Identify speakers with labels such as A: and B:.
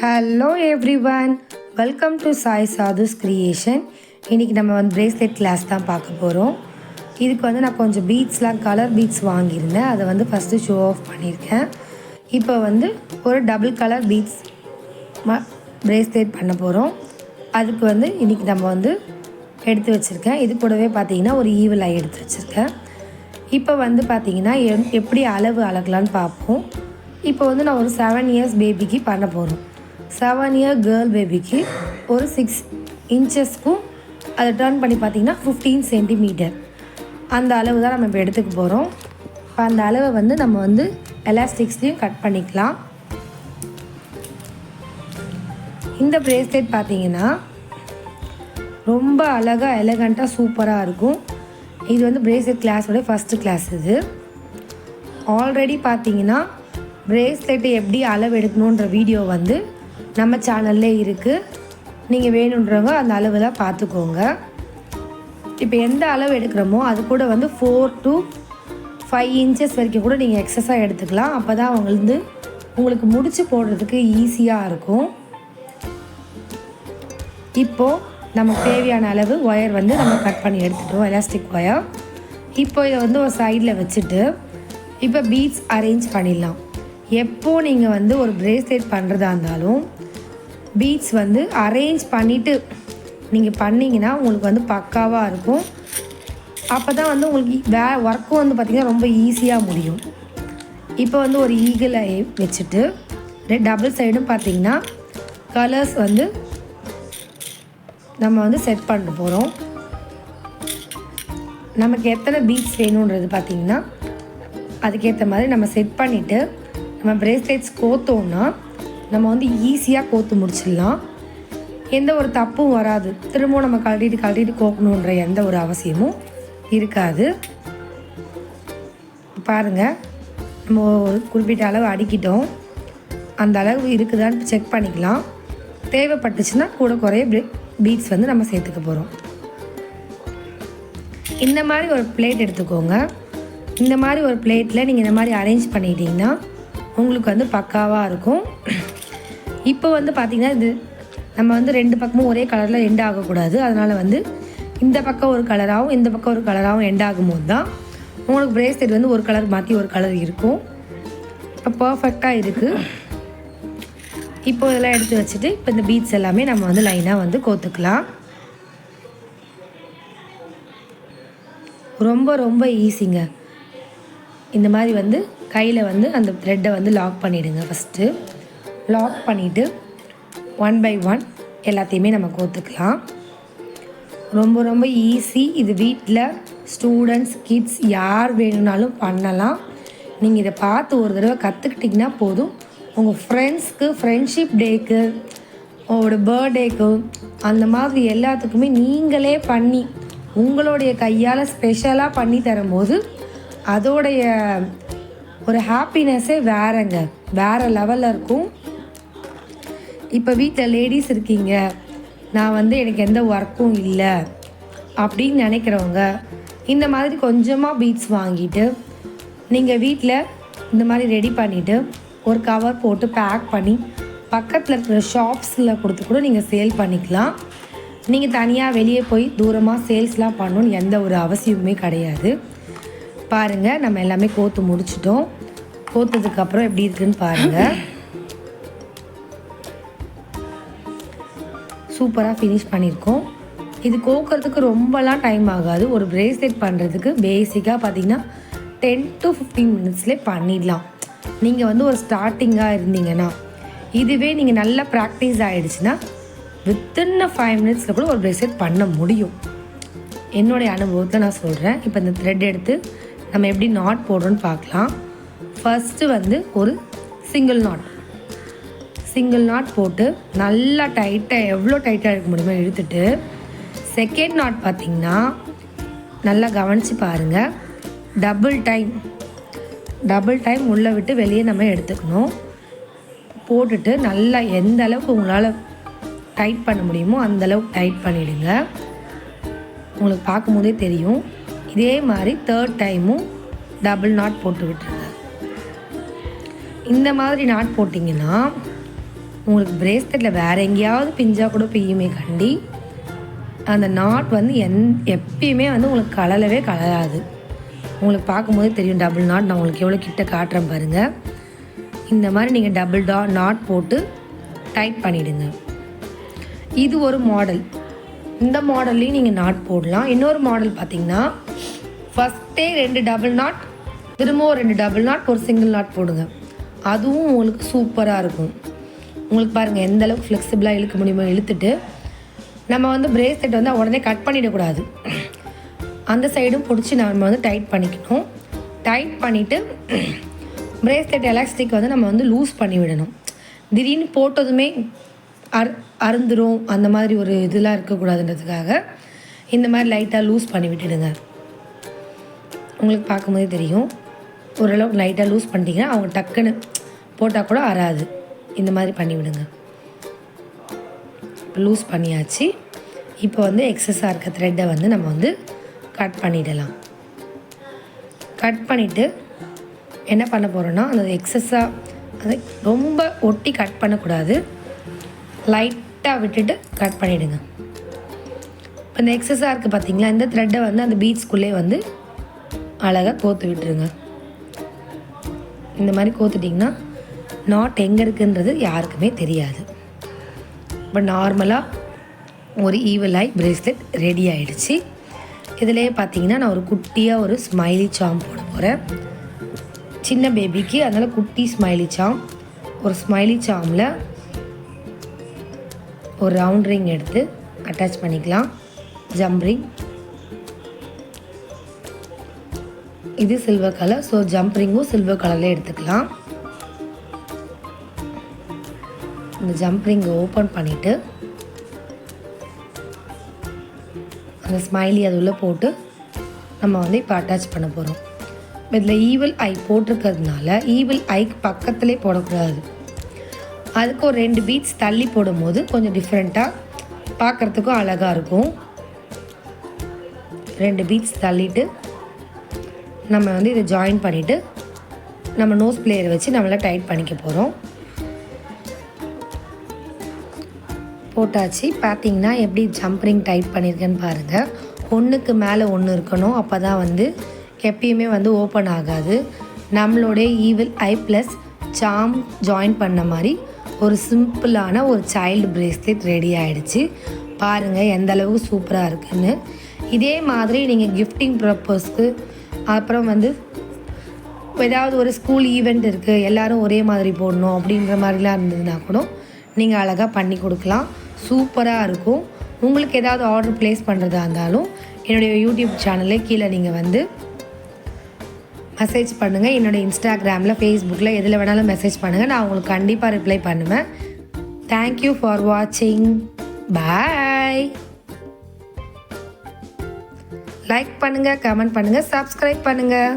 A: Hello everyone, welcome to Sai sadhus creation. இன்றைக்கி நம்ம bracelet class தான் பார்க்க போகிறோம். இதுக்கு நான் கொஞ்சம் பீட்ஸ்லாம் கலர் பீட்ஸ் வாங்கியிருந்தேன். அதை ஃபஸ்ட்டு ஷோ ஆஃப் பண்ணியிருக்கேன். இப்போ ஒரு டபுள் கலர் பீட்ஸ் பிரேஸ்லெட் பண்ண போகிறோம். அதுக்கு இன்றைக்கி நம்ம எடுத்து வச்சுருக்கேன். இது கூடவே பார்த்திங்கன்னா ஒரு ஈவில் ஐ எடுத்து வச்சுருக்கேன். இப்போ பார்த்திங்கன்னா எப்படி அளவு அளக்கலான்னு பார்ப்போம். இப்போ நான் ஒரு 7 இயர்ஸ் பேபிக்கு பண்ண போகிறோம். 7 இயர் கேர்ள் பேபிக்கு ஒரு 6 இன்ச்சஸ்க்கும் அதை டர்ன் பண்ணி பார்த்திங்கன்னா 15 சென்டிமீட்டர் அந்த அளவு தான் நம்ம இப்போ எடுத்துக்க போகிறோம். இப்போ அந்த அளவை நம்ம எலாஸ்டிக்ஸ்லேயும் கட் பண்ணிக்கலாம். இந்த பிரேஸ்லெட் பார்த்திங்கன்னா ரொம்ப அழகாக எலகண்ட்டாக சூப்பராக இருக்கும். இது பிரேஸ்லெட் கிளாஸோட ஃபஸ்ட்டு கிளாஸ். இது ஆல்ரெடி பார்த்திங்கன்னா பிரேஸ்லெட்டை எப்படி அளவு எடுக்கணுன்ற வீடியோ நம்ம சேனல்லே இருக்குது. நீங்கள் வேணுன்றவங்க அந்த அளவுலாம் பார்த்துக்கோங்க. இப்போ எந்த அளவு எடுக்கிறோமோ அது கூட 4 to 5 இன்ச்சஸ் வரைக்கும் கூட நீங்கள் எக்ஸஸாக எடுத்துக்கலாம். அப்போ தான் உங்களுக்கு முடிச்சு போடுறதுக்கு ஈஸியாக இருக்கும். இப்போது நமக்கு தேவையான அளவு ஒயர் நம்ம கட் பண்ணி எடுத்துட்டோம், எலாஸ்டிக் ஒயர். இப்போ இதை ஒரு சைடில் வச்சுட்டு இப்போ பீட்ஸ் அரேஞ்ச் பண்ணிடலாம். எப்போது நீங்கள் ஒரு பிரேஸ்லெட் பண்ணுறதா இருந்தாலும் பீட்ஸ் அரேஞ்ச் பண்ணிவிட்டு நீங்கள் பண்ணிங்கன்னா உங்களுக்கு பக்காவாக இருக்கும். அப்போ தான் உங்களுக்கு ஒர்க்கும் பார்த்திங்கன்னா ரொம்ப ஈஸியாக முடியும். இப்போ ஒரு ஈகிளை வச்சுட்டு டபுள் சைடும் பார்த்திங்கன்னா கலர்ஸ் நம்ம செட் பண்ண போகிறோம். நமக்கு எத்தனை பீட்ஸ் வேணுன்றது பார்த்திங்கன்னா அதுக்கேற்ற மாதிரி நம்ம செட் பண்ணிவிட்டு நம்ம பிரேஸ்லெட்ஸ் கோத்தோன்னா நம்ம ஈஸியாக கோத்து முடிச்சிடலாம். எந்த ஒரு தப்பும் வராது. திரும்பவும் நம்ம கழட்டிட்டு கோக்கணுன்ற எந்த ஒரு அவசியமும் இருக்காது. பாருங்கள், நம்ம ஒரு குறிப்பிட்ட அளவு அடிக்கிட்டோம். அந்த அளவு இருக்குதான்னு செக் பண்ணிக்கலாம். தேவைப்பட்டுச்சுன்னா கூட குறைய பீட்ஸ் நம்ம சேர்த்துக்க போகிறோம். இந்த மாதிரி ஒரு பிளேட் எடுத்துக்கோங்க. இந்த மாதிரி ஒரு பிளேட்டில் நீங்கள் இந்த மாதிரி அரேஞ்ச் பண்ணிட்டீங்கன்னா உங்களுக்கு பக்காவாக இருக்கும். இப்போ பார்த்திங்கன்னா இது நம்ம 2 பக்கமும் ஒரே கலரில் எண்ட் ஆகக்கூடாது. அதனால் இந்த பக்கம் ஒரு கலராகவும் இந்த பக்கம் ஒரு கலராகவும் எண்ட் ஆகும்போது தான் உங்களுக்கு பிரேஸ்லெட் ஒரு கலர் மாற்றி ஒரு கலர் இருக்கும். இப்போ பர்ஃபெக்டாக இருக்குது. இப்போ இதெல்லாம் எடுத்து வச்சுட்டு இப்போ இந்த பீட்ஸ் எல்லாமே நம்ம லைனாக கோத்துக்கலாம். ரொம்ப ரொம்ப ஈஸிங்க. இந்த மாதிரி கையில் அந்த த்ரெட்டை லாக் பண்ணிவிடுங்க. ஃபஸ்ட்டு லாக் பண்ணிவிட்டு 1 by 1 எல்லாத்தையுமே நம்ம கோத்துக்கலாம். ரொம்ப ரொம்ப ஈஸி. இது வீட்டில் ஸ்டூடெண்ட்ஸ், கிட்ஸ் யார் வேணும்னாலும் பண்ணலாம். நீங்கள் இதை பார்த்து ஒரு தடவை கற்றுக்கிட்டிங்கன்னா போதும். உங்கள் ஃப்ரெண்ட்ஸ்க்கு ஃப்ரெண்ட்ஷிப் டேக்கு, உங்களோட பர்த்டேக்கு, அந்த மாதிரி எல்லாத்துக்குமே நீங்களே பண்ணி உங்களுடைய கையால் ஸ்பெஷலாக பண்ணி தரும்போது அதோடைய ஒரு ஹாப்பினஸ்ஸே வேறங்க, வேறு லெவலில் இருக்கும். இப்போ வீட்டில் லேடிஸ் இருக்கீங்க, நான் எனக்கு எந்த ஒர்க்கும் இல்லை அப்படின்னு நினைக்கிறவங்க இந்த மாதிரி கொஞ்சமாக பீட்ஸ் வாங்கிட்டு நீங்கள் வீட்டில் இந்த மாதிரி ரெடி பண்ணிவிட்டு ஒரு கவர் போட்டு பேக் பண்ணி பக்கத்தில் இருக்கிற ஷாப்ஸில் கொடுத்து கூட நீங்கள் சேல் பண்ணிக்கலாம். நீங்கள் தனியாக வெளியே போய் தூரமாக சேல்ஸ்லாம் பண்ணணுன்னு எந்த ஒரு அவசியமுமே கிடையாது. பாருங்கள், நம்ம எல்லாமே கோத்து முடிச்சிட்டோம். கோத்ததுக்கப்புறம் எப்படி இருக்குன்னு பாருங்கள். சூப்பராக ஃபினிஷ் பண்ணியிருக்கோம். இது கோக்கிறதுக்கு ரொம்பலாம் டைம் ஆகாது. ஒரு பிரேஸ்லெட் பண்ணுறதுக்கு பேசிக்காக பார்த்திங்கன்னா 10 to 15 மினிட்ஸ்லேயே பண்ணிடலாம். நீங்கள் ஒரு ஸ்டார்டிங்காக இருந்தீங்கன்னா, இதுவே நீங்கள் நல்லா ப்ராக்டிஸ் ஆகிடுச்சுன்னா வித்தின் 5 மினிட்ஸில் கூட ஒரு பிரேஸ்லெட் பண்ண முடியும். என்னுடைய அனுபவத்தில் நான் சொல்கிறேன். இப்போ இந்த த்ரெட் எடுத்து நம்ம எப்படி நாட் போடுறோன்னு பார்க்கலாம். ஃபஸ்ட்டு ஒரு சிங்கிள் நாட் போட்டு நல்லா டைட்டாக எவ்வளோ டைட்டாக இருக்க முடியுமோ இழுத்துட்டு செகண்ட் நாட் பார்த்திங்கன்னா நல்லா கவனித்து பாருங்கள். டபுள் டைம் உள்ளே விட்டு வெளியே நம்ம எடுத்துக்கணும். போட்டுட்டு நல்லா எந்த அளவுக்கு உங்களால் டைட் பண்ண முடியுமோ அந்தளவுக்கு டைட் பண்ணிவிடுங்க. உங்களுக்கு பார்க்கும்போதே தெரியும். இதே மாதிரி 3rd டைமும் டபுள் நாட் போட்டு விட்டுருங்க. இந்த மாதிரி நாட் போட்டிங்கன்னா உங்களுக்கு பிரேஸ்லெட்டில் வேறு எங்கேயாவது பிஞ்சா கூட பிய்யுமே கண்டி, அந்த நாட் வந்து எப்பயுமே வந்து உங்களுக்கு கலலவே கலராது. உங்களுக்கு பார்க்கும்போதே தெரியும் டபுள் நாட். நான் உங்களுக்கு எவ்வளோ கிட்ட காட்டுறேன் பாருங்கள். இந்த மாதிரி நீங்கள் டபுள் நாட் போட்டு டைட் பண்ணிவிடுங்க. இது ஒரு மாடல். இந்த மாடல்லையும் நீங்கள் நாட் போடலாம். இன்னொரு மாடல் பார்த்திங்கன்னா ஃபஸ்ட்டே 2 டபுள் நாட், திரும்பவும் 2 டபுள் நாட், ஒரு சிங்கிள் நாட் போடுங்க. அதுவும் உங்களுக்கு சூப்பராக இருக்கும். உங்களுக்கு பாருங்கள் எந்த அளவுக்கு ஃப்ளெக்சிபிளாக இழுக்க முடியுமோ இழுத்துட்டு, நம்ம வந்து பிரேஸ்லெட் வந்து உடனே கட் பண்ணிடக்கூடாது. அந்த சைடும் பிடிச்சி நம்ம வந்து டைட் பண்ணிக்கணும். டைட் பண்ணிவிட்டு பிரேஸ்லெட் எலாஸ்டிக் வந்து நம்ம வந்து லூஸ் பண்ணி விடணும். திடீர்னு போட்டதுமே அறுந்துரும் அந்த மாதிரி ஒரு இதெல்லாம் இருக்கக்கூடாதுன்றதுக்காக இந்த மாதிரி லைட்டாக லூஸ் பண்ணி விட்டுடுங்க. உங்களுக்கு பார்க்கும்போதே தெரியும். ஓரளவுக்கு லைட்டாக லூஸ் பண்ணிட்டீங்கன்னா அவங்க டக்குன்னு போட்டால் கூட அறாது. இந்த மாதிரி பண்ணிவிடுங்க. லூஸ் பண்ணியாச்சு. இப்போ வந்து எக்ஸஸாக இருக்க த்ரெட்டை வந்து நம்ம வந்து கட் பண்ணிடலாம். கட் பண்ணிவிட்டு என்ன பண்ண போகிறோன்னா, அந்த எக்ஸஸாக அதை ரொம்ப ஒட்டி கட் பண்ணக்கூடாது, லைட்டாக விட்டுட்டு கட் பண்ணிவிடுங்க. இப்போ இந்த எக்ஸஸாக இருக்குது பார்த்திங்களா, இந்த த்ரெட்டை வந்து அந்த பீட்ஸ்குள்ளே வந்து அழகாக கோத்து விட்டுருங்க. இந்த மாதிரி கோத்துட்டிங்கன்னா நாட் எங்கே இருக்குன்றது யாருக்குமே தெரியாது. இப்போ நார்மலாக ஒரு ஈவல் ஐ பிரேஸ்லெட் ரெடி ஆகிடுச்சு. இதிலேயே பார்த்தீங்கன்னா நான் ஒரு குட்டியாக ஒரு ஸ்மைலி சாம் போட போகிறேன். சின்ன பேபிக்கு, அதனால் குட்டி ஸ்மைலி சாம். ஒரு ஸ்மைலி சாமில் ஒரு ரவுண்ட் ரிங் எடுத்து அட்டாச் பண்ணிக்கலாம். ஜம்ப் ரிங், இது சில்வர் கலர், ஸோ ஜம்ப் ரிங்கும் சில்வர் கலரில் எடுத்துக்கலாம். இந்த ஜம்ப் ரிங்கை ஓப்பன் பண்ணிவிட்டு அந்த ஸ்மைலி அது உள்ளே போட்டு நம்ம வந்து இப்போ அட்டாச் பண்ண போகிறோம். இதில் ஈவில் ஐ போட்டிருக்கிறதுனால ஈவில் ஐக்கு பக்கத்துலேயே போடக்கூடாது. அதுக்கு ஒரு 2 பீட்ஸ் தள்ளி போடும்போது கொஞ்சம் டிஃப்ரெண்ட்டாக பார்க்குறதுக்கும் அழகாக இருக்கும். 2 பீட்ஸ் தள்ளிட்டு நம்ம வந்து இதை ஜாயின் பண்ணிவிட்டு நம்ம நோஸ் பிளேயரை வச்சு நம்மளை டைட் பண்ணிக்க போகிறோம். போட்டாச்சு. பார்த்தீங்கன்னா எப்படி ஜம்ப்ரிங் டைட் பண்ணியிருக்கேன்னு பாருங்கள். ஒன்றுக்கு மேலே ஒன்று இருக்கணும், அப்போ தான் வந்து எப்பயுமே வந்து ஓப்பன் ஆகாது. நம்மளுடைய ஈவில் ஐ ப்ளஸ் சாம் ஜாயின் பண்ண மாதிரி ஒரு சிம்பிளான ஒரு சைல்டு பிரேஸ்லெட் ரெடி ஆகிடுச்சு. பாருங்கள் எந்த அளவுக்கு சூப்பராக இருக்குதுன்னு. இதே மாதிரி நீங்கள் கிஃப்டிங் பர்பஸ்க்கு, அப்புறம் வந்து ஏதாவது ஒரு ஸ்கூல் ஈவெண்ட் இருக்குது, எல்லோரும் ஒரே மாதிரி போடணும் அப்படின்ற மாதிரிலாம் இருந்ததுன்னா கூட நீங்கள் அழகாக பண்ணி கொடுக்கலாம். சூப்பராக இருக்கும். உங்களுக்கு ஏதாவது ஆர்டர் ப்ளேஸ் பண்ணுறதா இருந்தாலும் என்னுடைய யூடியூப் சேனலில் கீழே நீங்கள் வந்து மெசேஜ் பண்ணுங்கள். என்னோடய இன்ஸ்டாகிராமில், ஃபேஸ்புக்கில் எதில் வேணாலும் மெசேஜ் பண்ணுங்கள். நான் உங்களுக்கு கண்டிப்பாக ரிப்ளை பண்ணுவேன். தேங்க்யூ ஃபார் வாட்சிங். பாய். லைக் பண்ணுங்கள், கமெண்ட் பண்ணுங்கள், சப்ஸ்கிரைப் பண்ணுங்கள்.